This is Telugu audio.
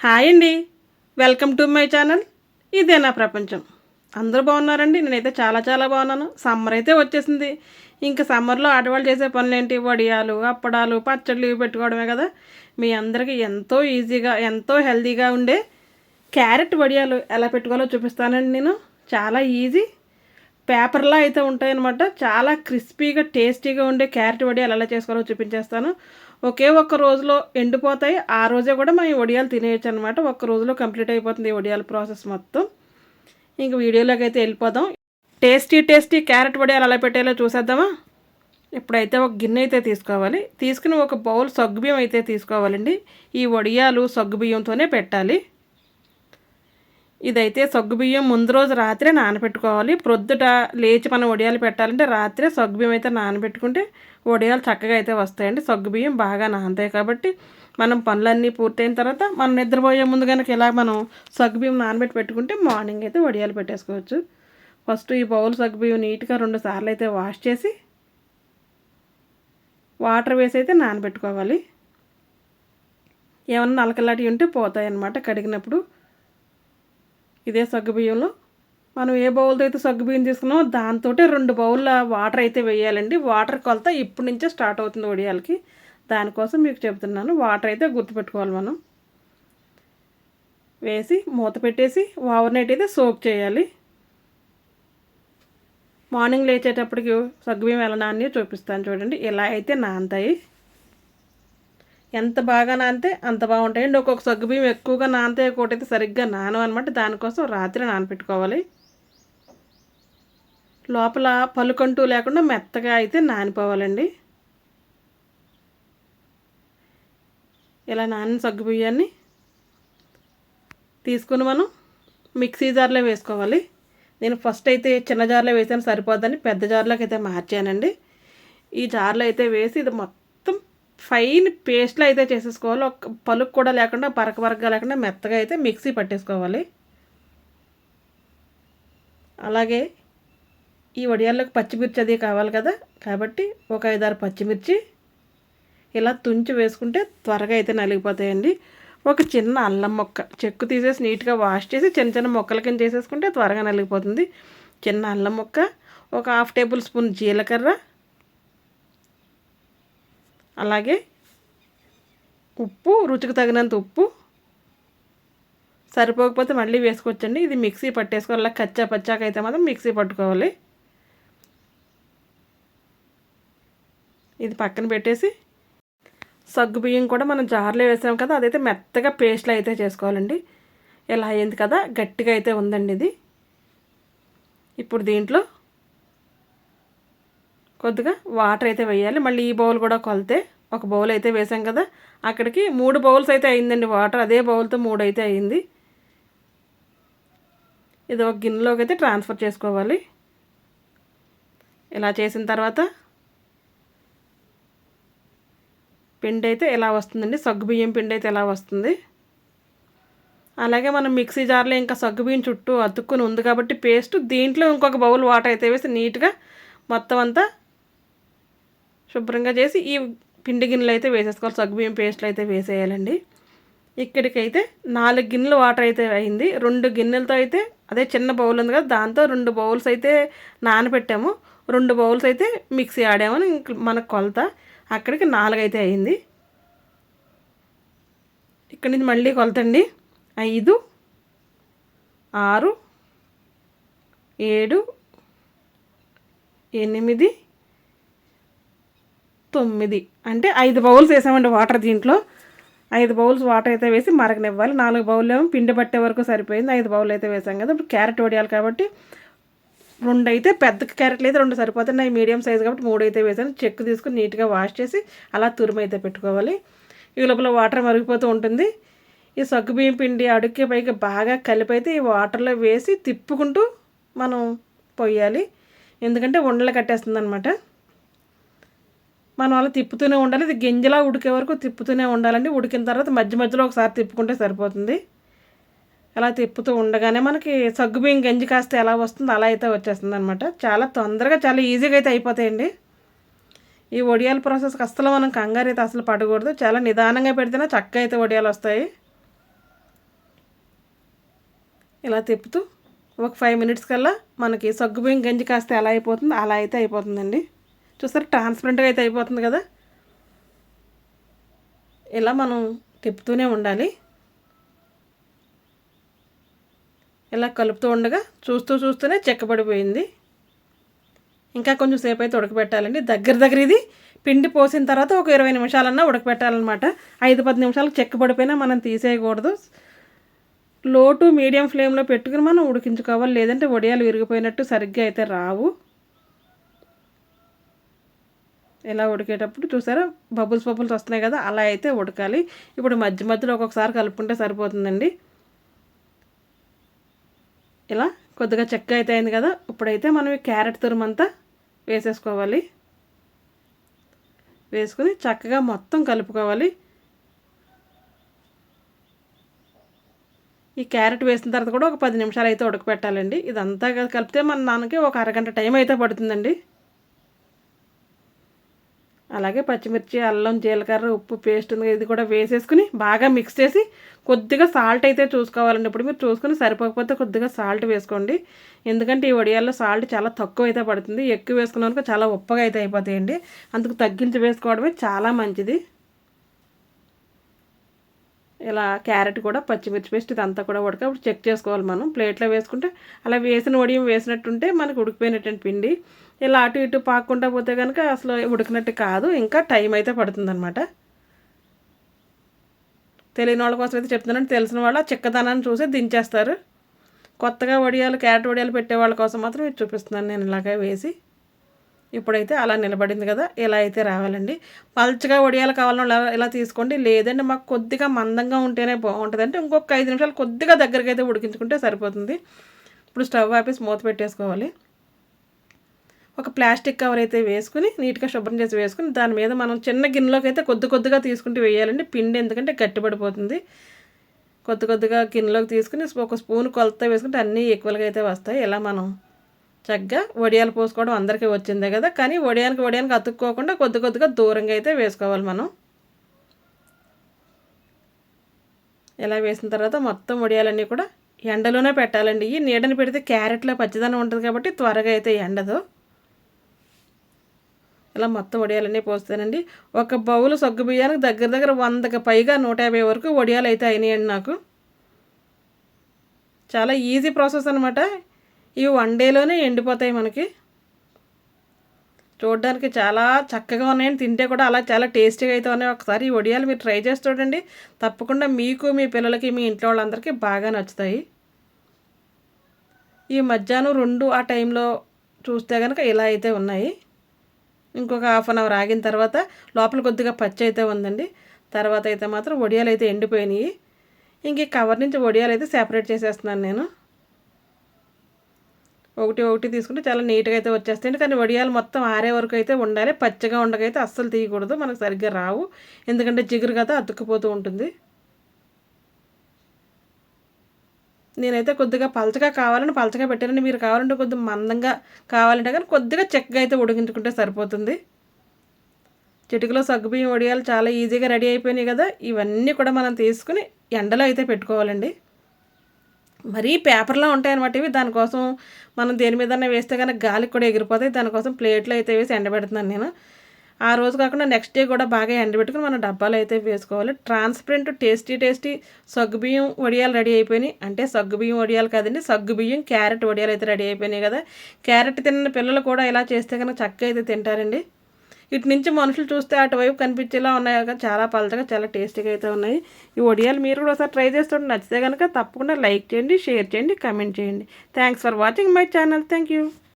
హాయ్ అండి. Welcome to my channel. ఇదే నా ప్రపంచం. అందరూ బాగున్నారండి? నేనైతే చాలా చాలా బాగున్నాను. సమ్మర్ అయితే వచ్చేసింది. ఇంకా సమ్మర్లో ఆడవాళ్ళు చేసే పనులేంటి? వడియాలు, అప్పడాలు, పచ్చళ్ళు ఇవి పెట్టుకోవడమే కదా. మీ అందరికీ ఎంతో ఈజీగా, ఎంతో హెల్తీగా ఉండే క్యారెట్ వడియాలు ఎలా పెట్టుకోవాలో చూపిస్తానండి నేను. చాలా ఈజీ. పేపర్లా అయితే ఉంటాయన్నమాట. చాలా క్రిస్పీగా టేస్టీగా ఉండే క్యారెట్ వడియాలు ఎలా చేసుకోవాలో చూపించేస్తాను. ఒకే ఒక్క రోజులో ఎండిపోతాయి. ఆ రోజే కూడా మనం ఈ వడియాలు తినేయచ్చు అనమాట. ఒక్క రోజులో కంప్లీట్ అయిపోతుంది ఈ వడియాల ప్రాసెస్ మొత్తం. ఇంక వీడియోలోకి అయితే వెళ్ళిపోదాం. టేస్టీ టేస్టీ క్యారెట్ వడియాలు ఎలా పెట్టేయాలో చూసేద్దామా. ఇప్పుడైతే ఒక గిన్నె అయితే తీసుకోవాలి. తీసుకుని ఒక బౌల్ సగ్గుబియ్యం అయితే తీసుకోవాలండి. ఈ వడియాలు సగ్గుబియ్యంతోనే పెట్టాలి. ఇదైతే సగ్గుబియ్యం ముందు రోజు రాత్రే నానబెట్టుకోవాలి. ప్రొద్దుట లేచి మనం వడియాలు పెట్టాలంటే రాత్రే సగ్గుబియ్యం అయితే నానబెట్టుకుంటే వడియాలు చక్కగా అయితే వస్తాయండి. సగ్గుబియ్యం బాగా నానతాయి కాబట్టి మనం పనులన్నీ పూర్తయిన తర్వాత మనం నిద్రపోయే ముందు కనుక ఇలా మనం సగ్గుబియ్యం నానబెట్టి పెట్టుకుంటే మార్నింగ్ అయితే వడియాలు పెట్టేసుకోవచ్చు. ఫస్ట్ ఈ బౌల్ సగ్గుబియ్యం నీట్గా 2 సార్లు అయితే వాష్ చేసి వాటర్ వేసి అయితే నానబెట్టుకోవాలి. ఏమన్నా నలకలాంటివి ఉంటే పోతాయి అన్నమాట కడిగినప్పుడు. ఇదే సగ్గుబియ్యంలో మనం ఏ బౌల్తో అయితే సగ్గుబియ్యం తీసుకున్నామో దాంతో 2 బౌల్ల వాటర్ అయితే వేయాలండి. వాటర్ కొలత ఇప్పటి నుంచే స్టార్ట్ అవుతుంది వడియాలకి. దానికోసం మీకు చెప్తున్నాను. వాటర్ అయితే గుర్తుపెట్టుకోవాలి మనం. వేసి మూత పెట్టేసి ఓవర్ నైట్ అయితే సోక్ చేయాలి. మార్నింగ్ లేచేటప్పటికి సగ్గుబియ్యం ఎలా నానియో చూపిస్తాను చూడండి. ఇలా అయితే నానతాయి. ఎంత బాగా నానితే అంత బాగుంటాయండి. ఒక్కొక్క సగ్గుబియ్యం ఎక్కువగా నానితే ఒకటైతే సరిగ్గా నానవు అనమాట. దానికోసం రాత్రి నానపెట్టుకోవాలి. లోపల పలుకంటూ లేకుండా మెత్తగా అయితే నానిపోవాలండి. ఇలా నానిన సగ్గుబియ్యాన్ని తీసుకుని మనం మిక్సీ జార్లో వేసుకోవాలి. నేను ఫస్ట్ అయితే చిన్న జార్లో వేసాను సరిపోద్దని పెద్ద జార్లోకి అయితే మార్చానండి. ఈ జార్లో అయితే వేసి ఇది మొత్తం ఫైన్ పేస్ట్లో అయితే చేసేసుకోవాలి. ఒక పలుకు కూడా లేకుండా బరకగా లేకుండా మెత్తగా అయితే మిక్సీ పట్టేసుకోవాలి. అలాగే ఈ వడియాల్లోకి పచ్చిమిర్చి అది కావాలి కదా, కాబట్టి ఒక 5-6 పచ్చిమిర్చి ఇలా తుంచి వేసుకుంటే త్వరగా అయితే నలిగిపోతాయండి. ఒక చిన్న అల్లం మొక్క చెక్కు తీసేసి నీట్గా వాష్ చేసి చిన్న చిన్న మొక్కల కింద చేసేసుకుంటే త్వరగా నలిగిపోతుంది. చిన్న అల్లం మొక్క, ఒక 1/2 టేబుల్ స్పూన్ జీలకర్ర, అలాగే ఉప్పు, రుచికి తగినంత ఉప్పు. సరిపోకపోతే మళ్ళీ వేసుకోవచ్చండి. ఇది మిక్సీ పట్టేసుకోవాలి. అలా కచ్చా పచ్చాక అయితే మాత్రం మిక్సీ పట్టుకోవాలి. ఇది పక్కన పెట్టేసి సగ్గుబియ్యం కూడా మనం జార్లో వేసాం కదా, అదైతే మెత్తగా పేస్ట్లో అయితే చేసుకోవాలండి. ఇలా అయింది కదా, గట్టిగా అయితే ఉందండి ఇది. ఇప్పుడు దీంట్లో కొద్దిగా వాటర్ అయితే వేయాలి. మళ్ళీ ఈ బౌల్ కూడా కొలితే ఒక బౌల్ అయితే వేసాం కదా, అక్కడికి 3 బౌల్స్ అయితే అయిందండి వాటర్. అదే బౌల్తో 3 అయితే అయింది. ఇది ఒక గిన్నెలోకి అయితే ట్రాన్స్ఫర్ చేసుకోవాలి. ఇలా చేసిన తర్వాత పిండి అయితే ఎలా వస్తుందండి, సగ్గుబియ్యం పిండి అయితే ఎలా వస్తుంది. అలాగే మనం మిక్సీ జార్లో ఇంకా సగ్గుబియ్యం చుట్టూ అతుక్కుని ఉంది కాబట్టి పేస్ట్ దీంట్లో ఇంకొక బౌల్ వాటర్ అయితే వేసి నీట్గా మొత్తం అంతా శుభ్రంగా చేసి ఈ పిండి గిన్నెలు అయితే వేసేసుకోవాలి. సగ్గుబియ్యం పేస్ట్లు అయితే వేసేయాలండి. ఇక్కడికైతే 4 గిన్నెలు వాటర్ అయితే అయింది. 2 గిన్నెలతో అయితే అదే చిన్న బౌల్ ఉంది కదా, దాంతో 2 బౌల్స్ అయితే నానబెట్టాము. 2 బౌల్స్ అయితే మిక్సీ ఆడామని మనకు కొలత. అక్కడికి 4 అయితే అయింది. ఇక్కడి నుంచి మళ్ళీ కొలతండి. 5, 6, 7, 8, 9 అంటే 5 బౌల్స్ వేసామండి వాటర్. దీంట్లో 5 బౌల్స్ వాటర్ అయితే వేసి మరగనివ్వాలి. 4 బౌల్ ఏమో పిండి పట్టే వరకు సరిపోయింది. 5 బౌల్ అయితే వేసాం కదా. ఇప్పుడు క్యారెట్ వడియాలి కాబట్టి 2 అయితే పెద్ద క్యారెట్లు అయితే 2 సరిపోతున్నాయి. మీడియం సైజ్ కాబట్టి 3 అయితే వేసాను. చెక్కు తీసుకుని నీట్గా వాష్ చేసి అలా తురుము అయితే పెట్టుకోవాలి. ఈ లోపల వాటర్ మరిగిపోతూ ఉంటుంది. ఈ సగ్గుబియ్యం పిండి అడుక్కి పైకి బాగా కలిపి అయితే ఈ వాటర్లో వేసి తిప్పుకుంటూ మనం పొయ్యాలి. ఎందుకంటే ఉండలు కట్టేస్తుంది అనమాట. మనం అలా తిప్పుతూనే ఉండాలి. ఇది గింజలా ఉడికే వరకు తిప్పుతూనే ఉండాలండి. ఉడికిన తర్వాత మధ్య మధ్యలో ఒకసారి తిప్పుకుంటే సరిపోతుంది. అలా తిప్పుతూ ఉండగానే మనకి సగ్గుబియ్యం గంజి కాస్తే ఎలా వస్తుందో అలా అయితే వచ్చేస్తుంది అనమాట. చాలా తొందరగా చాలా ఈజీగా అయితే అయిపోతాయండి. ఈ వడియాల ప్రాసెస్కి అస్సలు మనం కంగారు అయితే అసలు పడకూడదు. చాలా నిదానంగా పెడితేనే చక్కగా అయితే వడియాలు వస్తాయి. ఇలా తిప్పుతూ ఒక 5 మినిట్స్ కల్లా మనకి సగ్గుబియ్యం గంజి కాస్త ఎలా అయిపోతుందో అలా అయితే అయిపోతుందండి. చూసారు ట్రాన్స్పరెంట్గా అయితే అయిపోతుంది కదా. ఇలా మనం తిప్పుతూనే ఉండాలి. ఇలా కలుపుతూ ఉండగా చూస్తూనే చెక్కబడిపోయింది. ఇంకా కొంచెం సేపు అయితే ఉడకబెట్టాలండి. దగ్గర ఇది పిండి పోసిన తర్వాత ఒక 20 నిమిషాలన్నా ఉడకబెట్టాలన్నమాట. 5-10 నిమిషాలకు చెక్కబడిపోయినా మనం తీసేయకూడదు. లో టు మీడియం ఫ్లేమ్లో పెట్టుకుని మనం ఉడికించుకోవాలి, లేదంటే వడియాలు విరిగిపోయినట్టు సరిగ్గా అయితే రావు. ఇలా ఉడికేటప్పుడు చూసారా బబుల్స్ వస్తున్నాయి కదా, అలా అయితే ఉడకాలి. ఇప్పుడు మధ్యలో ఒక్కొక్కసారి కలుపుకుంటే సరిపోతుందండి. ఇలా కొద్దిగా చెక్క అయితే అయింది కదా. ఇప్పుడైతే మనం ఈ క్యారెట్ తురుమంతా వేసేసుకోవాలి. వేసుకుని చక్కగా మొత్తం కలుపుకోవాలి. ఈ క్యారెట్ వేసిన తర్వాత కూడా ఒక 10 నిమిషాలు అయితే ఉడకపెట్టాలండి. ఇదంతా కలిపితే మన నాన్నకి ఒక అరగంట టైం అయితే పడుతుందండి. అలాగే పచ్చిమిర్చి, అల్లం, జీలకర్ర, ఉప్పు పేస్ట్ ఉంది ఇది కూడా వేసేసుకుని బాగా మిక్స్ చేసి కొద్దిగా సాల్ట్ అయితే చూసుకోవాలండి. ఇప్పుడు మీరు చూసుకుని సరిపోకపోతే కొద్దిగా సాల్ట్ వేసుకోండి. ఎందుకంటే ఈ వడియాల్లో సాల్ట్ చాలా తక్కువ అయితే పడుతుంది. ఎక్కువ వేసుకున్నాక చాలా ఉప్పగా అయితే అయిపోతాయండి. అందుకు తగ్గించి వేసుకోవడమే చాలా మంచిది. ఇలా క్యారెట్ కూడా పచ్చిమిర్చి పేస్ట్ ఇదంతా కూడా అప్పుడు చెక్ చేసుకోవాలి. మనం ప్లేట్లో వేసుకుంటే అలా వేసిన వడియం వేసినట్టుంటే మనకు ఉడికిపోయినటువంటి పిండి. ఇలా అటు ఇటు పాక్కుంటా పోతే కనుక అసలు ఉడికినట్టు కాదు, ఇంకా టైం అయితే పడుతుందన్నమాట. తెలియని వాళ్ళ కోసం అయితే చెప్తున్నాను. తెలిసిన వాళ్ళు చిక్కదనాన్ని చూసి దించేస్తారు. కొత్తగా క్యారెట్ వడియాలు పెట్టే వాళ్ళ కోసం మాత్రం ఇది చూపిస్తున్నాను నేను ఇలాగే వేసి. ఇప్పుడైతే అలా నిలబడింది కదా, ఇలా అయితే రావాలండి. పల్చగా వడియాలు కావాలన్నా ఇలా తీసుకోండి, లేదంటే మాకు కొద్దిగా మందంగా ఉంటేనే బాగుంటుంది. అంటే ఇంకొక 5 నిమిషాలు కొద్దిగా దగ్గరికి అయితే ఉడికించుకుంటే సరిపోతుంది. ఇప్పుడు స్టవ్ ఆపేసి మూత పెట్టేసుకోవాలి. ఒక ప్లాస్టిక్ కవర్ అయితే వేసుకుని నీట్గా శుభ్రం చేసి వేసుకుని దాని మీద మనం చిన్న గిన్నెలోకి అయితే కొద్దిగా తీసుకుంటూ వేయాలండి పిండి, ఎందుకంటే గట్టిపడిపోతుంది. కొద్దిగా గిన్నెలోకి తీసుకుని ఒక స్పూన్ కొలత వేసుకుంటే అన్నీ ఈక్వల్గా అయితే వస్తాయి. ఇలా మనం చక్కగా వడియాలు పోసుకోవడం అందరికీ వచ్చిందే కదా, కానీ వడియానికి అతుక్కోకుండా కొద్దిగా దూరంగా అయితే వేసుకోవాలి మనం. ఇలా వేసిన తర్వాత మొత్తం వడియాలన్నీ కూడా ఎండలోనే పెట్టాలండి. ఈ నీడని పెడితే క్యారెట్లో పచ్చిదనం ఉంటుంది కాబట్టి త్వరగా అయితే ఎండదు. ఇలా మొత్తం వడియాలన్నీ పోస్తానండి. ఒక బౌలు సగ్గు బియ్యానికి దగ్గర 100కి పైగా 150 వరకు వడియాలు అయితే అయినాయండి నాకు. చాలా ఈజీ ప్రాసెస్ అనమాట. ఇవి 1 డేలోనే ఎండిపోతాయి మనకి. చూడడానికి చాలా చక్కగా ఉన్నాయండి, తింటే కూడా అలా చాలా టేస్టీగా అయితే ఉన్నాయి. ఒకసారి ఈ వడియాలు మీరు ట్రై చేసి చూడండి. తప్పకుండా మీకు, మీ పిల్లలకి, మీ ఇంట్లో వాళ్ళందరికీ బాగా నచ్చుతాయి. ఈ మధ్యాహ్నం 2 ఆ టైంలో చూస్తే కనుక ఇలా అయితే ఉన్నాయి. ఇంకొక హాఫ్ అన్ అవర్ ఆగిన తర్వాత లోపల కొద్దిగా పచ్చి అయితే ఉందండి. తర్వాత అయితే మాత్రం వడియాలు అయితే ఎండిపోయినాయి. ఇంక ఈ కవర్ నుంచి వడియాలు అయితే సెపరేట్ చేసేస్తున్నాను నేను. ఒకటి తీసుకుంటే చాలా నీట్గా అయితే వచ్చేస్తాయండి. కానీ వడియాలు మొత్తం ఆరే వరకు అయితే ఉండాలి. పచ్చిగా ఉండకైతే అస్సలు తీయకూడదు, మనకు సరిగ్గా రావు. ఎందుకంటే జిగురు కదా అతుక్కుపోతూ ఉంటుంది. నేనైతే కొద్దిగా పలచగా కావాలని పలచగా పెట్టానండి. మీరు కావాలంటే కొద్దిగా మందంగా కావాలంటే కానీ కొద్దిగా చెక్కగా అయితే ఉడికించుకుంటే సరిపోతుంది. చిటికలో సగ్గుబియ్యం వడియాలు చాలా ఈజీగా రెడీ అయిపోయినాయి కదా. ఇవన్నీ కూడా మనం తీసుకుని ఎండలో అయితే పెట్టుకోవాలండి. మరీ పేపర్లో ఉంటాయన్నమాట ఇవి. దానికోసం మనం దేని మీదన్నా వేస్తే కనుక గాలికి కూడా ఎగిరిపోతాయి. దానికోసం ప్లేట్లో అయితే వేసి ఎండబెడుతున్నాను నేను. ఆ రోజు కాకుండా నెక్స్ట్ డే కూడా బాగా ఎండబెట్టుకుని మనం డబ్బాలు అయితే వేసుకోవాలి. ట్రాన్స్పరెంట్ టేస్టీ సగ్గుబియ్యం వడియాలు రెడీ అయిపోయినాయి. అంటే సగ్గుబియ్యం వడియాలు కాదండి, సగ్గుబియ్యం క్యారెట్ వడియాలు అయితే రెడీ అయిపోయినాయి కదా. క్యారెట్ తిన్న పిల్లలు కూడా ఇలా చేస్తే కనుక చక్కగా అయితే తింటారండి. ఇటు నుంచి మనుషులు చూస్తే అటువైపు కనిపించేలా ఉన్నాయి కదా, చాలా పలచగా చాలా టేస్టీగా అయితే ఉన్నాయి. ఈ వడియాలు మీరు కూడా ఒకసారి ట్రై చేస్తుంటే నచ్చితే కనుక తప్పకుండా లైక్ చేయండి, షేర్ చేయండి, కామెంట్ చేయండి. Thanks for watching my channel. Thank you.